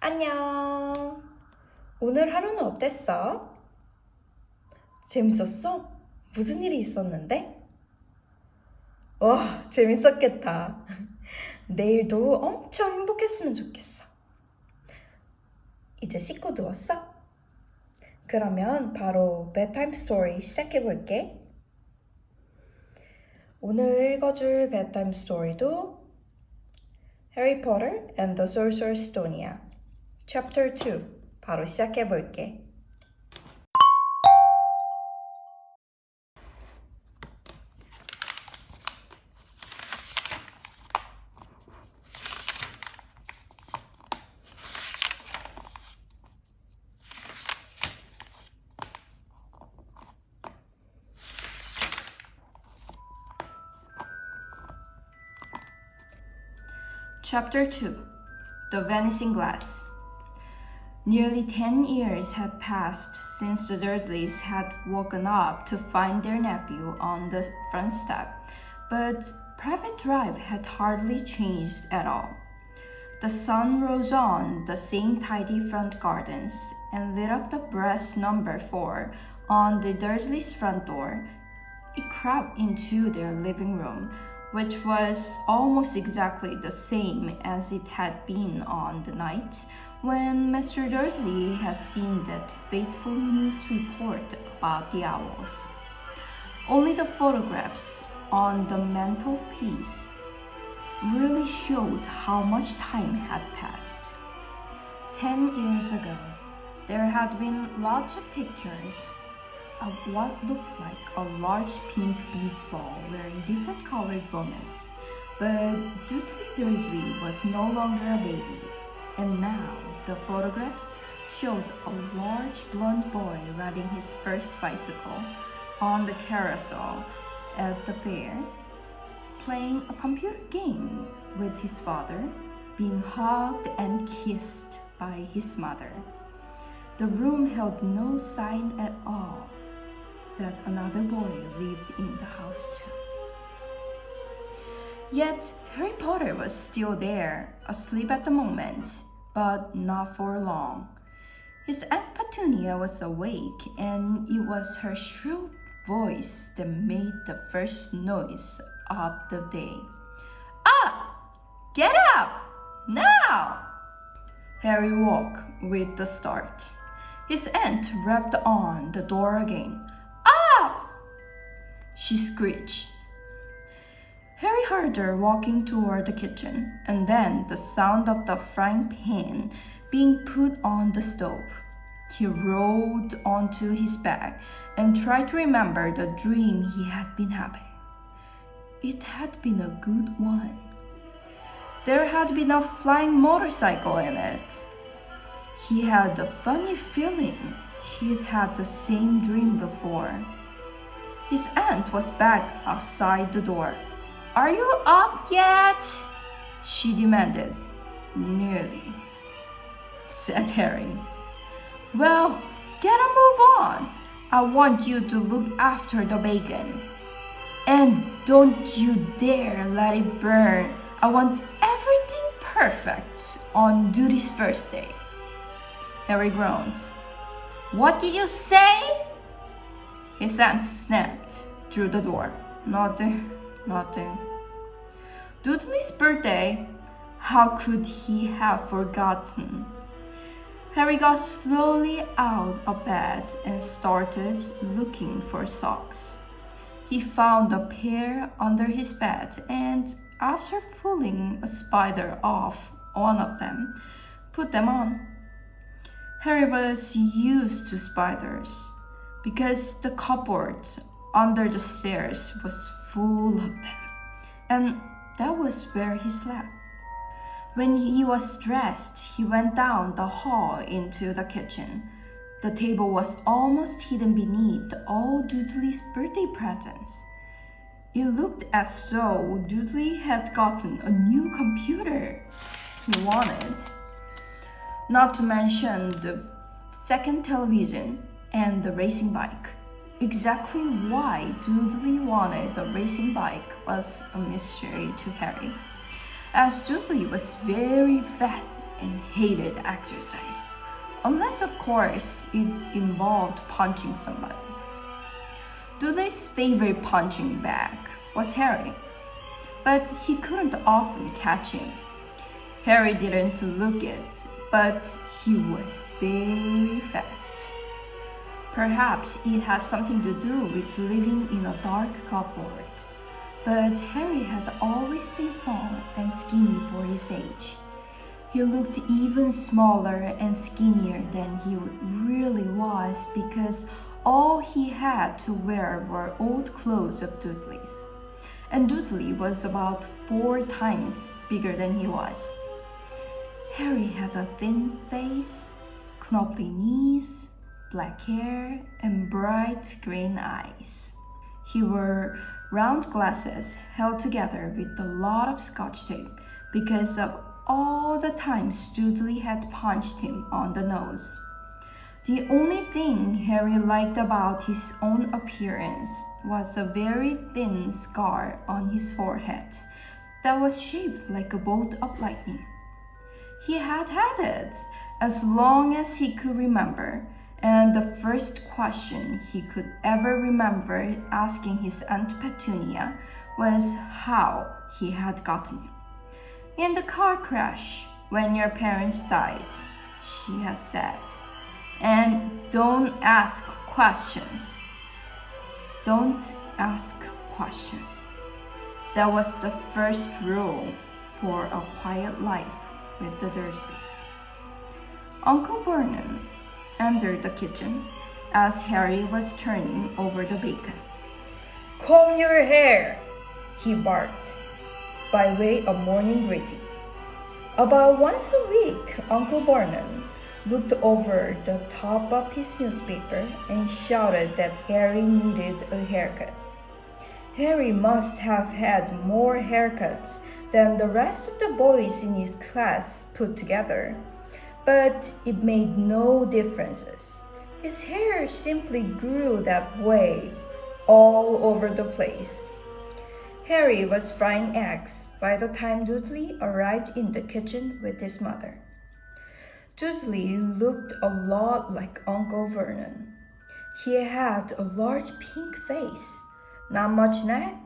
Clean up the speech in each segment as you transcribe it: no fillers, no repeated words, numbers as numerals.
안녕. 오늘 하루는 어땠어? 재밌었어? 무슨 일이 있었는데? 와, 재밌었겠다. 내일도 엄청 행복했으면 좋겠어. 이제 씻고 누웠어? 그러면 바로 베드타임스토리 시작해볼게. 오늘 읽어줄 베드타임스토리도 해리포터 and the Sorcerer's Stone이야. Chapter 2 바로 시작해볼게. Chapter 2 The Vanishing Glass. Nearly 10 years had passed since the Dursleys had woken up to find their nephew on the front step, but Private Drive had hardly changed at all. The sun rose on the same tidy front gardens and lit up the brass number 4 on the Dursleys' front door. It crept into their living room, which was almost exactly the same as it had been on the night when Mr. Dursley had seen that fateful news report about the owls. Only the photographs on the mantelpiece really showed how much time had passed. 10 years ago, there had been lots of pictures of what looked like a large pink beach ball wearing different colored bonnets, but Dudley Dursley was no longer a baby, and now the photographs showed a large blond boy riding his first bicycle on the carousel at the fair, playing a computer game with his father, being hugged and kissed by his mother. The room held no sign at all that another boy lived in the house too. Yet Harry Potter was still there, asleep at the moment, but not for long. His Aunt Petunia was awake, and it was her shrill voice that made the first noise of the day. Up! Get up! Now! Harry woke with a start. His aunt rapped on the door again. Up! She screeched. Harry heard her walking toward the kitchen, and then the sound of the frying pan being put on the stove. He rolled onto his back and tried to remember the dream he had been having. It had been a good one. There had been a flying motorcycle in it. He had a funny feeling he'd had the same dream before. His aunt was back outside the door. Are you up yet? She demanded. Nearly, said Harry. Well, get a move on. I want you to look after the bacon. And don't you dare let it burn. I want everything perfect on Duty's first day. Harry groaned. What did you say? His aunt snapped through the door. Nothing. Dudley's birthday? How could he have forgotten? Harry got slowly out of bed and started looking for socks. He found a pair under his bed and, after pulling a spider off one of them, put them on. Harry was used to spiders because the cupboard under the stairs was full of them, and that was where he slept. When he was dressed, he went down the hall into the kitchen. The table was almost hidden beneath all Dudley's birthday presents. It looked as though Dudley had gotten a new computer he wanted, not to mention the second television and the racing bike. Exactly why Dudley wanted a racing bike was a mystery to Harry, as Dudley was very fat and hated exercise, unless of course it involved punching somebody. Dudley's favorite punching bag was Harry, but he couldn't often catch him. Harry didn't look it, but he was very fast. Perhaps it has something to do with living in a dark cupboard, but Harry had always been small and skinny for his age. He looked even smaller and skinnier than he really was because all he had to wear were old clothes of Dudley's. And Dudley was about 4 times bigger than he was. Harry had a thin face, knobbly knees, black hair, and bright green eyes. He wore round glasses held together with a lot of scotch tape because of all the times Dudley had punched him on the nose. The only thing Harry liked about his own appearance was a very thin scar on his forehead that was shaped like a bolt of lightning. He had had it as long as he could remember, and the first question he could ever remember asking his Aunt Petunia was how he had gotten it. "In the car crash when your parents died," she had said. "And don't ask questions. Don't ask questions." That was the first rule for a quiet life with the Dursleys. Uncle Vernon entered the kitchen as Harry was turning over the bacon. "Comb your hair," he barked, by way of morning greeting. About once a week, Uncle Vernon looked over the top of his newspaper and shouted that Harry needed a haircut. Harry must have had more haircuts than the rest of the boys in his class put together, but it made no differences. His hair simply grew that way all over the place. Harry was frying eggs by the time Dudley arrived in the kitchen with his mother. Dudley looked a lot like Uncle Vernon. He had a large pink face, not much neck,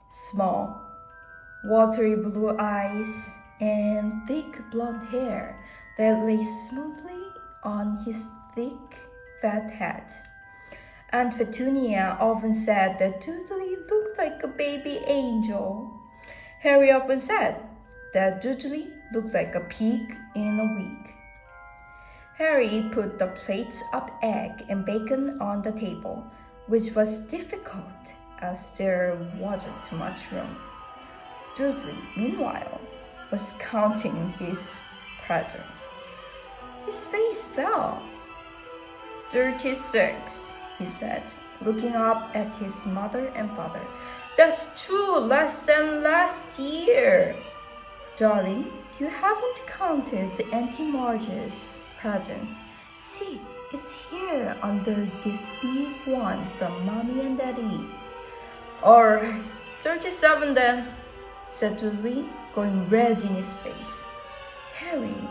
small, watery blue eyes, and thick blonde hair that lay smoothly on his thick, fat head. Aunt Petunia often said that Dudley looked like a baby angel. Harry often said that Dudley looked like a pig in a wig. Harry put the plates of egg and bacon on the table, which was difficult as there wasn't much room. Dudley, meanwhile, was counting his presents. His face fell. 36, he said, looking up at his mother and father. "That's 2 less than last year." "Darling, you haven't counted Auntie Marge's presents. See, it's here under this big one from Mommy and Daddy." "All right, 37 then," said Dudley, going red in his face. Harry,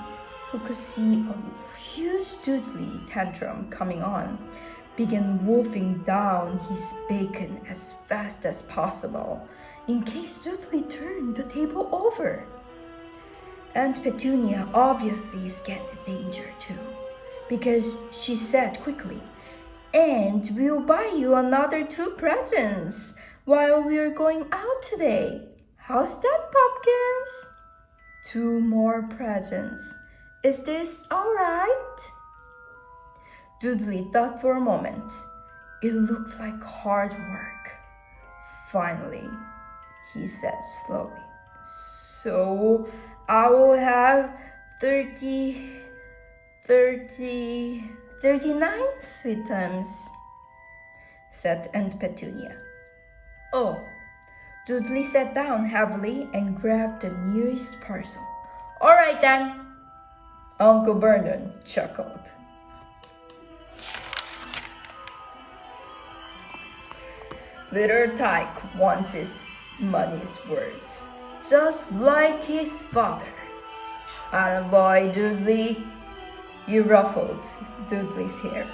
who could see a huge Dudley tantrum coming on, began wolfing down his bacon as fast as possible in case Dudley turned the table over. Aunt Petunia obviously scared the danger too, because she said quickly, "And we'll buy you another 2 presents while we're going out today. How's that, Pumpkins?" 2 more presents. Is this all right? Dudley thought for a moment. It looked like hard work. Finally, he said slowly, "So I will have 39 sweetums," said Aunt Petunia. "Oh." Dudley sat down heavily and grabbed the nearest parcel. "All right then." Uncle Vernon chuckled. "Little Tyke wants his money's worth, just like his father." Attaboy, Dudley. You ruffled Dudley's hair.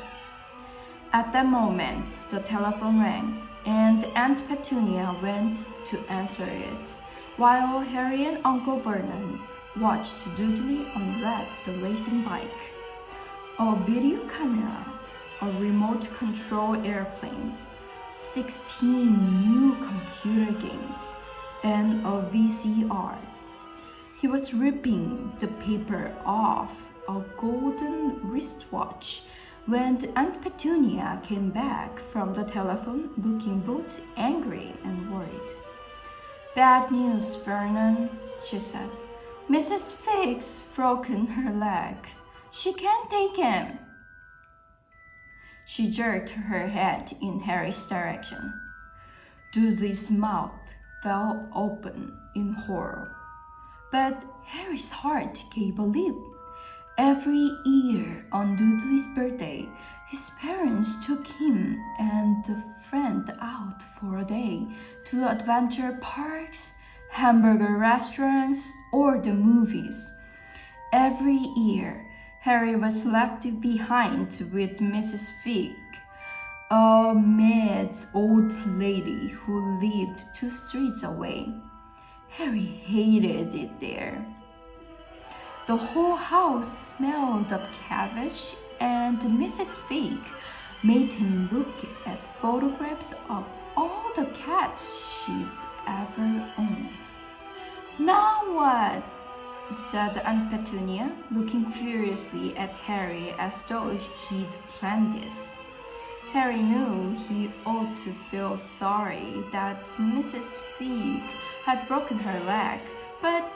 At that moment, the telephone rang, and Aunt Petunia went to answer it, while Harry and Uncle Vernon watched Dudley unwrap the racing bike. A video camera, a remote control airplane, 16 new computer games, and a VCR. He was ripping the paper off a golden wristwatch when Aunt Petunia came back from the telephone looking both angry and worried. Bad news, Vernon, she said. Mrs. Fig's broken her leg. She can't take him. She jerked her head in Harry's direction. Dudley's mouth fell open in horror. But Harry's heart gave a leap. Every year on Dudley's birthday, his parents took him and a friend out for a day to adventure parks, hamburger restaurants, or the movies. Every year, Harry was left behind with Mrs. Fig, a mad old lady who lived 2 streets away. Harry hated it there. The whole house smelled of cabbage, and Mrs. Fig made him look at photographs of all the cats she'd ever owned. Now what? Said Aunt Petunia, looking furiously at Harry as though he'd planned this. Harry knew he ought to feel sorry that Mrs. Fig had broken her leg, but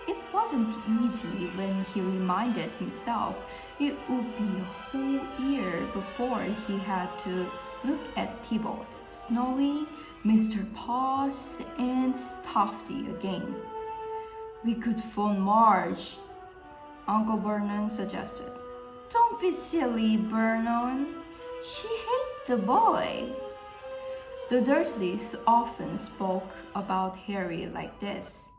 it wasn't easy when he reminded himself it would be a whole year before he had to look at Tibbles, Snowy, Mr. Paws, and Tofty again. We could phone Marge, Uncle Vernon suggested. Don't be silly, Vernon. She hates the boy. The Dursleys often spoke about Harry like this,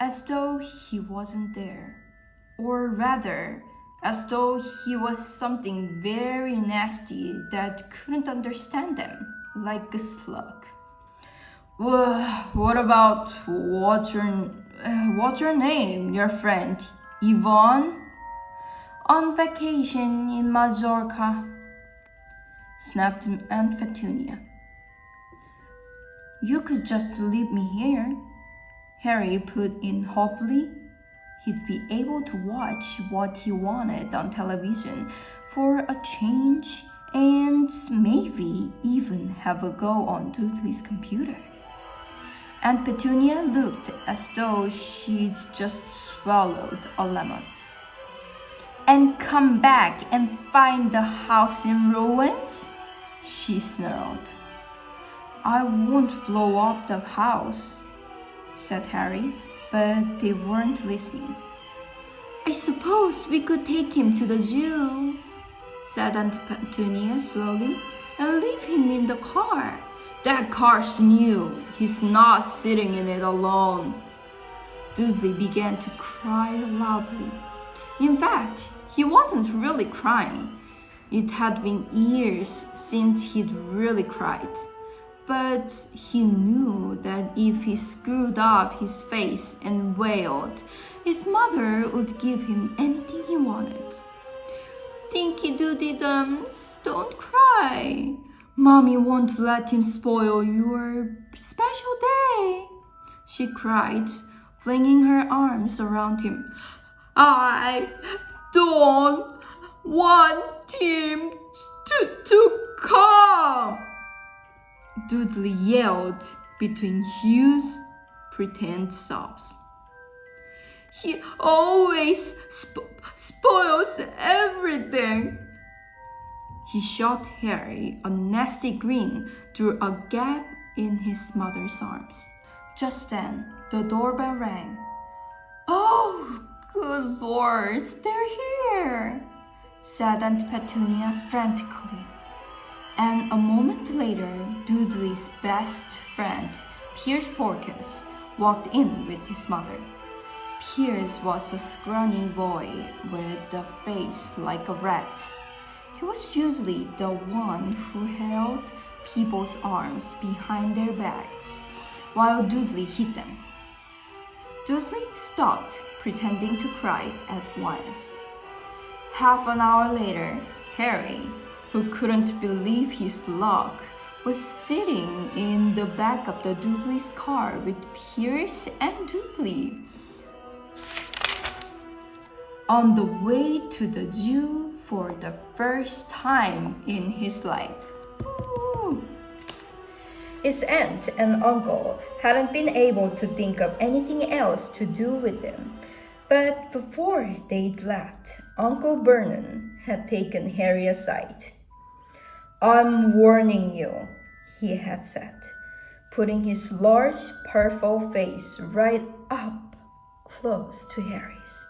as though he wasn't there, or rather, as though he was something very nasty that couldn't understand them, like a slug. What about what's your name, your friend, Yvonne? On vacation in Majorca, snapped Aunt Petunia. You could just leave me here, Harry put in hopefully. He'd be able to watch what he wanted on television for a change and maybe even have a go on Dudley's computer. Aunt Petunia looked as though she'd just swallowed a lemon. And come back and find the house in ruins? She snarled. I won't blow up the house, said Harry, but they weren't listening. I suppose we could take him to the zoo, said Aunt Petunia slowly, and leave him in the car. That car's new. He's not sitting in it alone. Dudley began to cry loudly. In fact, he wasn't really crying. It had been years since he'd really cried. But he knew that if he screwed up his face and wailed, his mother would give him anything he wanted. Dinky Doody Dums, don't cry. Mommy won't let him spoil your special day, she cried, flinging her arms around him. I don't want him to come, Dudley yelled between huge pretend sobs. He always spoils everything. He shot Harry a nasty grin through a gap in his mother's arms. Just then, the doorbell rang. Oh, good Lord, they're here, said Aunt Petunia frantically. And a moment later, Dudley's best friend, Pierce Porkins, walked in with his mother. Pierce was a scrawny boy with a face like a rat. He was usually the one who held people's arms behind their backs while Dudley hit them. Dudley stopped pretending to cry at once. Half an hour later, Harry, who couldn't believe his luck, was sitting in the back of the Dudley's car with Pierce and Dudley on the way to the zoo for the first time in his life. Ooh. His aunt and uncle hadn't been able to think of anything else to do with them, but before they'd left, Uncle Vernon had taken Harry aside. "I'm warning you," he had said, putting his large purple face right up close to Harry's.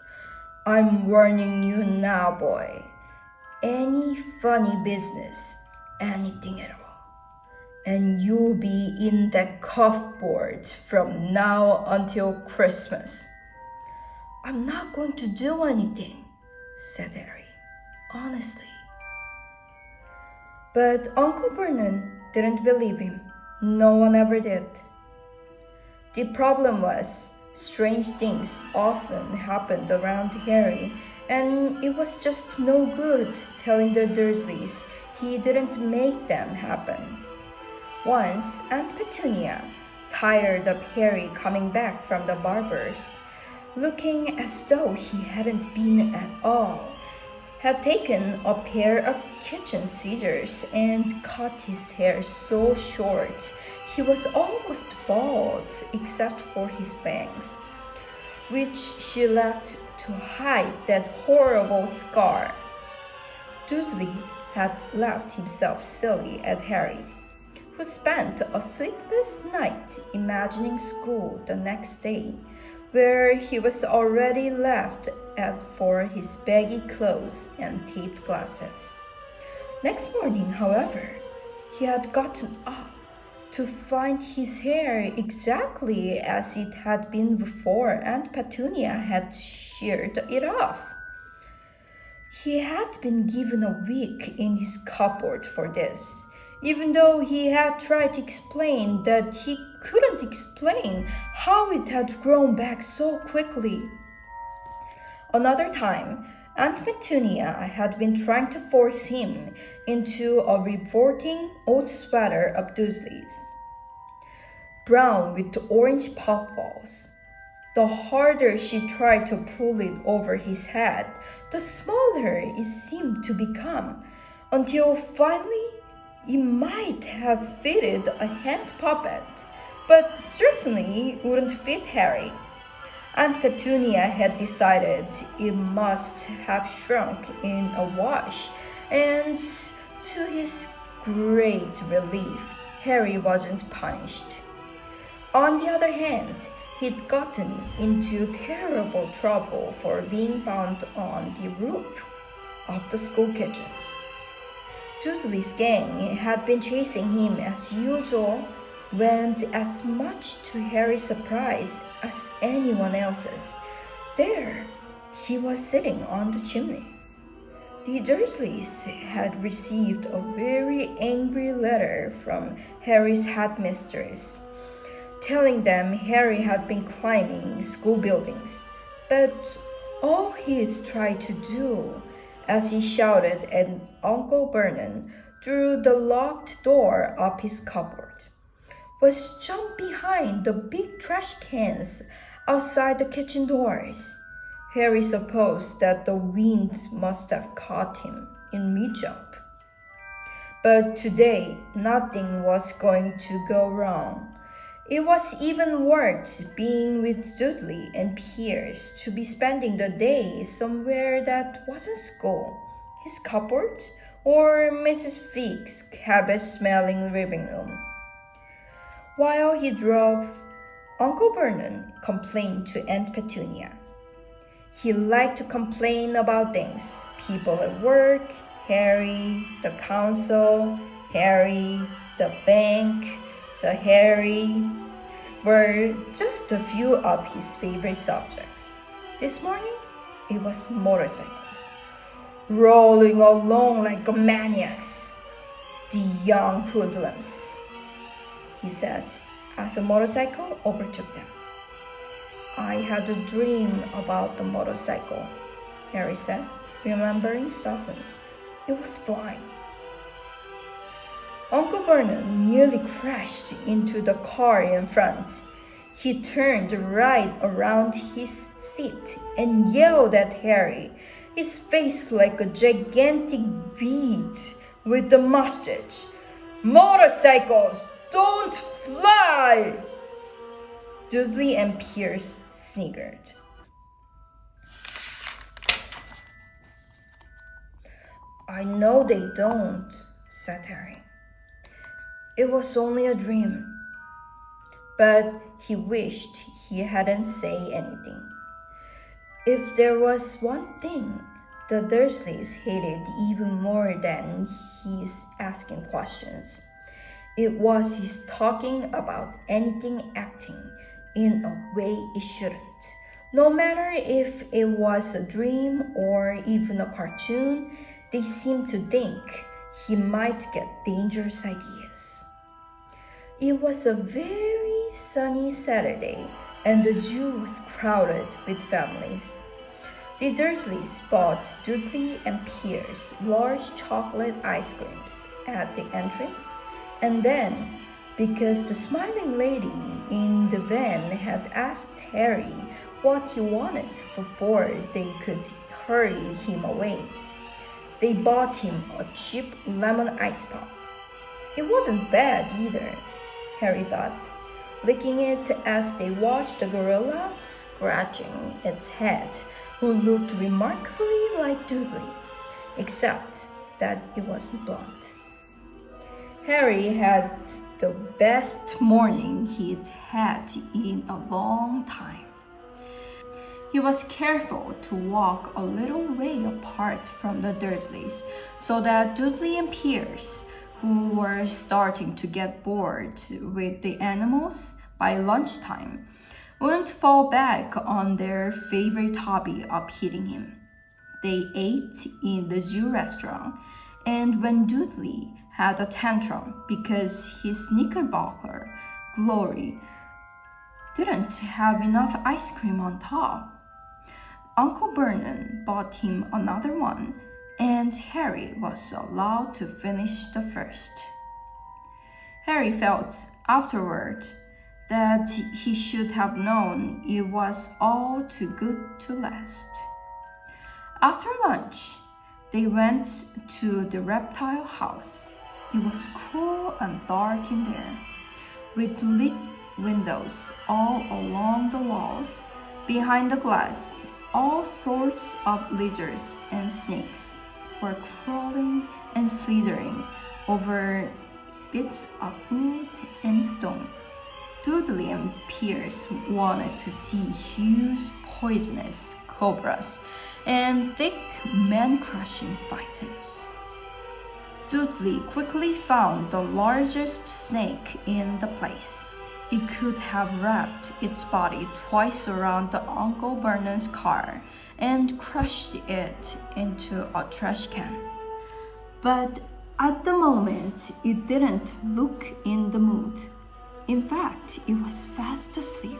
"I'm warning you now, boy. Any funny business, anything at all, and you'll be in that cuffboard from now until Christmas." "I'm not going to do anything," said Harry, honestly. But Uncle Vernon didn't believe him. No one ever did. The problem was, strange things often happened around Harry, and it was just no good telling the Dursleys he didn't make them happen. Once, Aunt Petunia, tired of Harry coming back from the barber's, looking as though he hadn't been at all, had taken a pair of kitchen scissors and cut his hair so short he was almost bald except for his bangs, which she left to hide that horrible scar. Dudley had laughed himself silly at Harry, who spent a sleepless night imagining school the next day, where he was already laughed at for his baggy clothes and taped glasses. Next morning, however, he had gotten up to find his hair exactly as it had been before Aunt Petunia had sheared it off. He had been given a week in his cupboard for this, even though he had tried to explain that he couldn't explain how it had grown back so quickly. Another time, Aunt Petunia had been trying to force him into a revolting old sweater of Dudley's, brown with orange puffballs. The harder she tried to pull it over his head, the smaller it seemed to become, until finally it might have fitted a hand puppet, but certainly wouldn't fit Harry. Aunt Petunia had decided it must have shrunk in a wash, and to his great relief, Harry wasn't punished. On the other hand, he'd gotten into terrible trouble for being found on the roof of the school kitchens. Dudley's gang had been chasing him as usual, went as much to Harry's surprise as anyone else's. There, he was sitting on the chimney. The Dursleys had received a very angry letter from Harry's headmistress, telling them Harry had been climbing school buildings, but all he had tried to do, as he shouted at Uncle Vernon through the locked door of his cupboard, was jump behind the big trash cans outside the kitchen doors. Harry supposed that the wind must have caught him in mid-jump. But today, nothing was going to go wrong. It was even worse being with Dudley and Pierce to be spending the day somewhere that wasn't school, his cupboard, or Mrs. Fig's cabbage-smelling living room. While he drove, Uncle Vernon complained to Aunt Petunia. He liked to complain about things: people at work, Harry, the council, Harry, the bank, the Harry, were just a few of his favorite subjects. This morning, it was motorcycles, rolling along like maniacs. The young hoodlums, he said, as a motorcycle overtook them. I had a dream about the motorcycle, Harry said, remembering softly. It was flying. Uncle Vernon nearly crashed into the car in front. He turned right around his seat and yelled at Harry, his face like a gigantic bead with the mustache. Motorcycles don't fly! Dudley and Pierce sniggered. I know they don't, said Harry. It was only a dream. But he wished he hadn't said anything. If there was one thing the Dursleys hated even more than his asking questions, it was his talking about anything acting in a way it shouldn't. No matter if it was a dream or even a cartoon, they seemed to think he might get dangerous ideas. It was a very sunny Saturday, and the zoo was crowded with families. The Dursleys bought Dudley and Pierce large chocolate ice creams at the entrance, and then, because the smiling lady in the van had asked Harry what he wanted before they could hurry him away, they bought him a cheap lemon ice pop. It wasn't bad either, Harry thought, licking it as they watched the gorilla scratching its head, who looked remarkably like Dudley, except that it wasn't blonde. Harry had the best morning he'd had in a long time. He was careful to walk a little way apart from the Dursleys so that Dudley and Pierce, who were starting to get bored with the animals by lunchtime, wouldn't fall back on their favorite hobby of hitting him. They ate in the zoo restaurant, and when Dudley had a tantrum because his knickerbocker, Glory, didn't have enough ice cream on top, Uncle Vernon bought him another one, and Harry was allowed to finish the first. Harry felt afterward that he should have known it was all too good to last. After lunch, they went to the reptile house. It was cool and dark in there, with lit windows all along the walls. Behind the glass, all sorts of lizards and snakes were crawling and slithering over bits of wood and stone. Dudley and Pierce wanted to see huge poisonous cobras and thick man-crushing pythons. Dudley quickly found the largest snake in the place. It could have wrapped its body twice around the Uncle Vernon's car and crushed it into a trash can. But at the moment, it didn't look in the mood. In fact, it was fast asleep.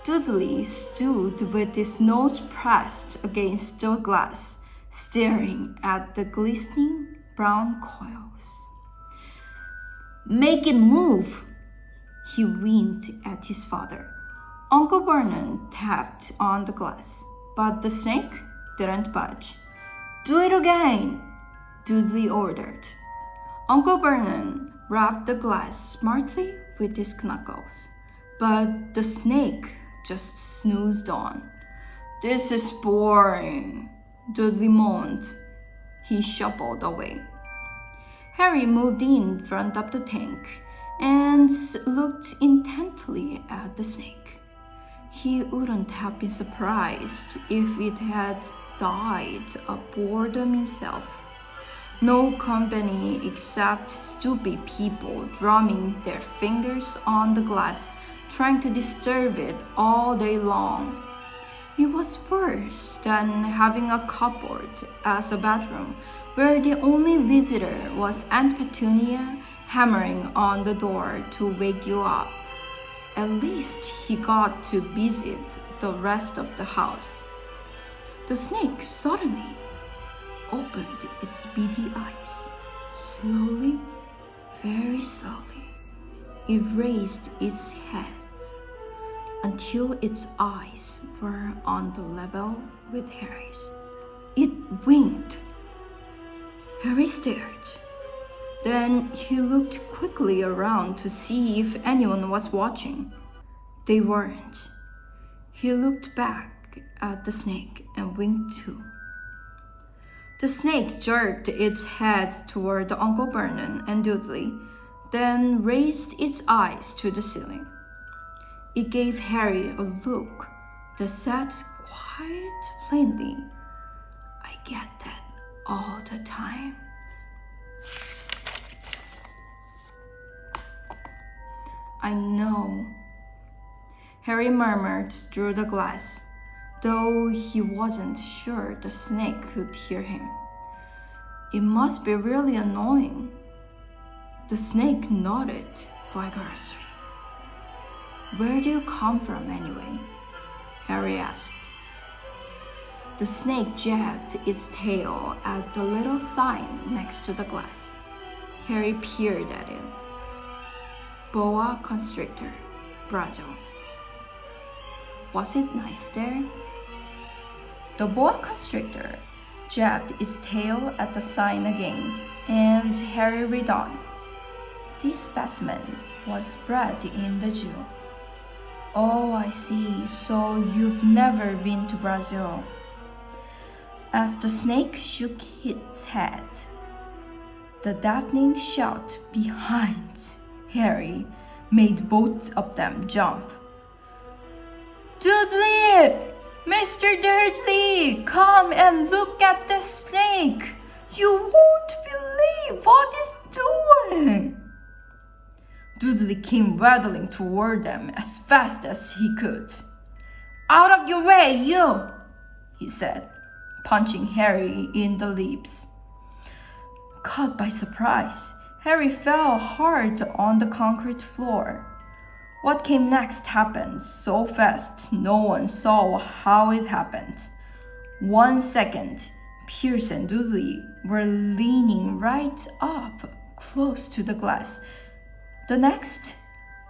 Dudley stood with his nose pressed against the glass, staring at the glistening brown coils. "Make it move!" he winked at his father. Uncle Vernon tapped on the glass, but the snake didn't budge. "Do it again!" Dudley ordered. Uncle Vernon rapped the glass smartly with his knuckles, but the snake just snoozed on. "This is boring," Dudley moaned. He shuffled away. Harry moved in front of the tank and looked intently at the snake. He wouldn't have been surprised if it had died of boredom himself. No company except stupid people drumming their fingers on the glass, trying to disturb it all day long. It was worse than having a cupboard as a bedroom, where the only visitor was Aunt Petunia hammering on the door to wake you up. At least he got to visit the rest of the house. The snake suddenly opened its beady eyes. Slowly, very slowly, it raised its head until its eyes were on the level with Harry's. It winked. Harry stared. Then he looked quickly around to see if anyone was watching. They weren't. He looked back at the snake and winked too. The snake jerked its head toward Uncle Vernon and Dudley, then raised its eyes to the ceiling. It gave Harry a look that said quite plainly, "I get that all the time." "I know," Harry murmured through the glass, though he wasn't sure the snake could hear him. "It must be really annoying." The snake nodded vigorously. "Where do you come from anyway?" Harry asked. The snake jabbed its tail at the little sign next to the glass. Harry peered at it. Boa constrictor, Brazil. Was it nice there? The boa constrictor jabbed its tail at the sign again, and Harry read on. This specimen was bred in the zoo. "Oh, I see. So you've never been to Brazil." As the snake shook its head, the deafening shout behind Harry made both of them jump. "Dudley! Mr. Dursley! Come and look at the snake! You won't believe what it's doing!" Dudley came waddling toward them as fast as he could. "Out of your way, you!" he said, punching Harry in the ribs. Caught by surprise, Harry fell hard on the concrete floor. What came next happened so fast no one saw how it happened. 1 second, Pierce and Dudley were leaning right up close to the glass. The next,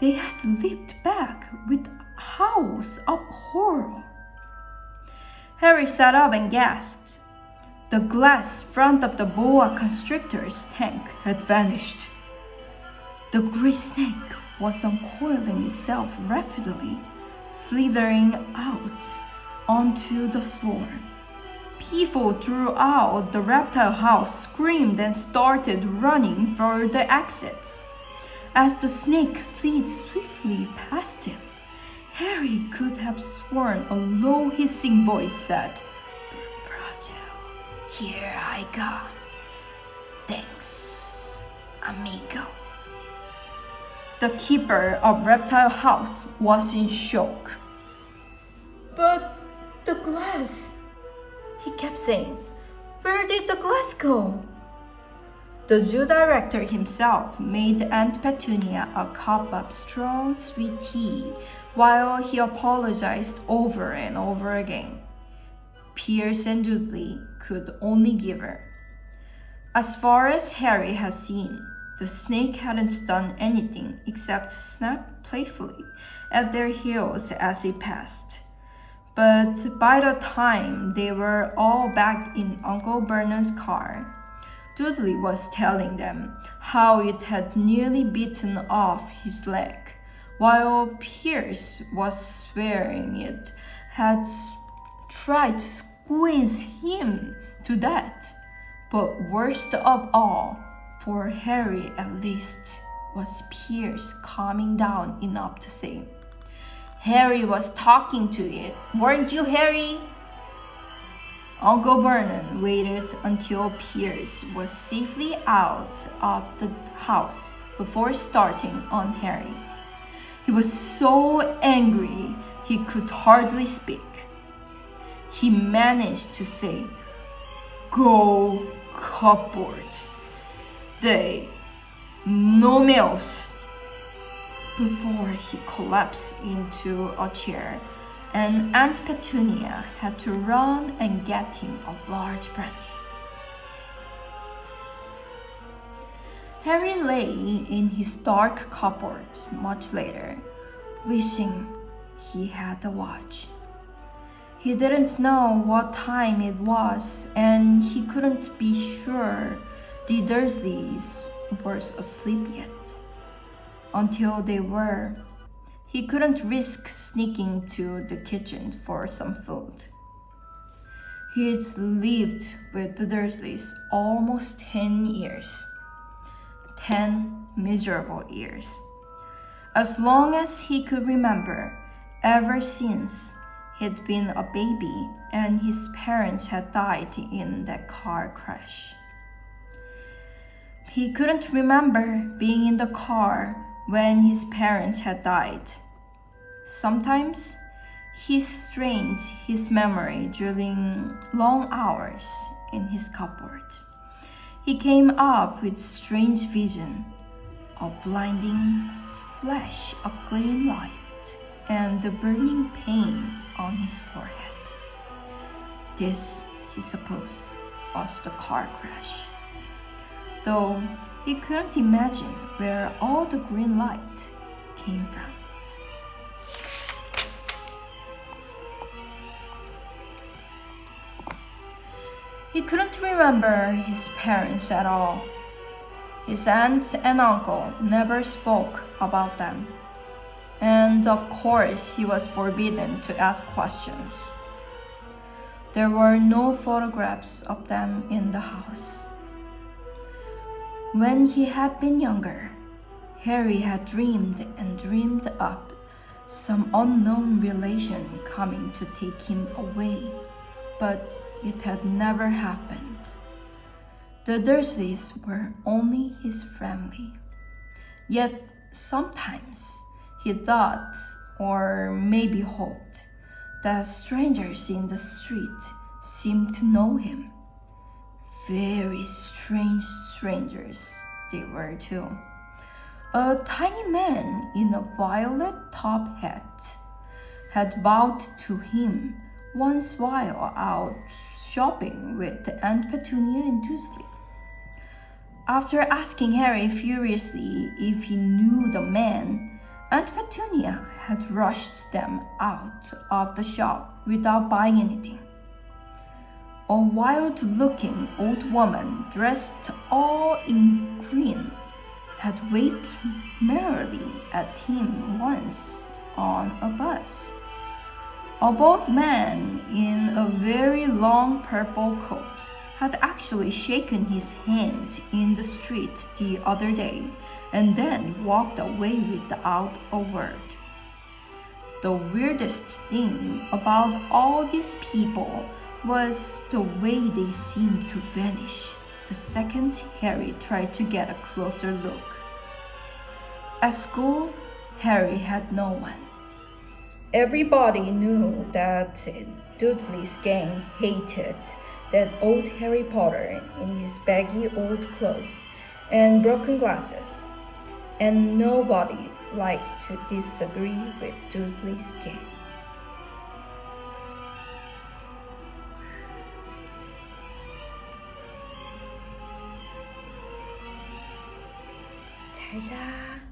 they had leaped back with howls of horror. Harry sat up and gasped. The glass front of the boa constrictor's tank had vanished. The great snake was uncoiling itself rapidly, slithering out onto the floor. People throughout the reptile house screamed and started running for the exits. As the snake slid swiftly past him, Harry could have sworn a low hissing voice said, "Brazil, here I come. Thanks, amigo." The keeper of Reptile House was in shock. "But the glass," he kept saying. "Where did the glass go?" The zoo director himself made Aunt Petunia a cup of strong sweet tea while he apologized over and over again. Pierce and Dudley could only give her. As far as Harry had seen, the snake hadn't done anything except snap playfully at their heels as it passed. But by the time they were all back in Uncle Vernon's car, Dudley was telling them how it had nearly bitten off his leg, while Pierce was swearing it had tried to squeeze him to death. But worst of all, for Harry at least, was Pierce calming down enough to say, "Harry was talking to it, weren't you, Harry?" Uncle Vernon waited until Pierce was safely out of the house before starting on Harry. He was so angry he could hardly speak. he managed to say, "Go, cupboard, stay, no mouse," before he collapsed into a chair, and Aunt Petunia had to run and get him a large brandy. Harry lay in his dark cupboard much later, wishing he had a watch. He didn't know what time it was, and he couldn't be sure the Dursleys were asleep yet. Until they were, he couldn't risk sneaking to the kitchen for some food. He'd lived with the Dursleys almost 10 years. 10 miserable years. As long as he could remember, ever since he'd been a baby and his parents had died in that car crash. He couldn't remember being in the car when his parents had died. Sometimes he strained his memory during long hours in his cupboard. He came up with strange vision, a blinding flash of green light and the burning pain on his forehead. This, he supposed, was the car crash, though he couldn't imagine where all the green light came from. He couldn't remember his parents at all. His aunt and uncle never spoke about them. And of course, he was forbidden to ask questions. There were no photographs of them in the house. When he had been younger, Harry had dreamed and dreamed up some unknown relation coming to take him away, but it had never happened. The Dursleys were only his family. Yet sometimes he thought, or maybe hoped, that strangers in the street seemed to know him. Very strange strangers they were too. A tiny man in a violet top hat had bowed to him once while out shopping with Aunt Petunia and Dursley. After asking Harry furiously if he knew the man, Aunt Petunia had rushed them out of the shop without buying anything. A wild-looking old woman dressed all in green had waved merrily at him once on a bus. A bald man in a very long purple coat had actually shaken his hand in the street the other day and then walked away without a word. The weirdest thing about all these people was the way they seemed to vanish the second Harry tried to get a closer look. At school, Harry had no one. Everybody knew that Dudley's gang hated that old Harry Potter in his baggy old clothes and broken glasses, and nobody liked to disagree with Dudley's gang. 잘 자.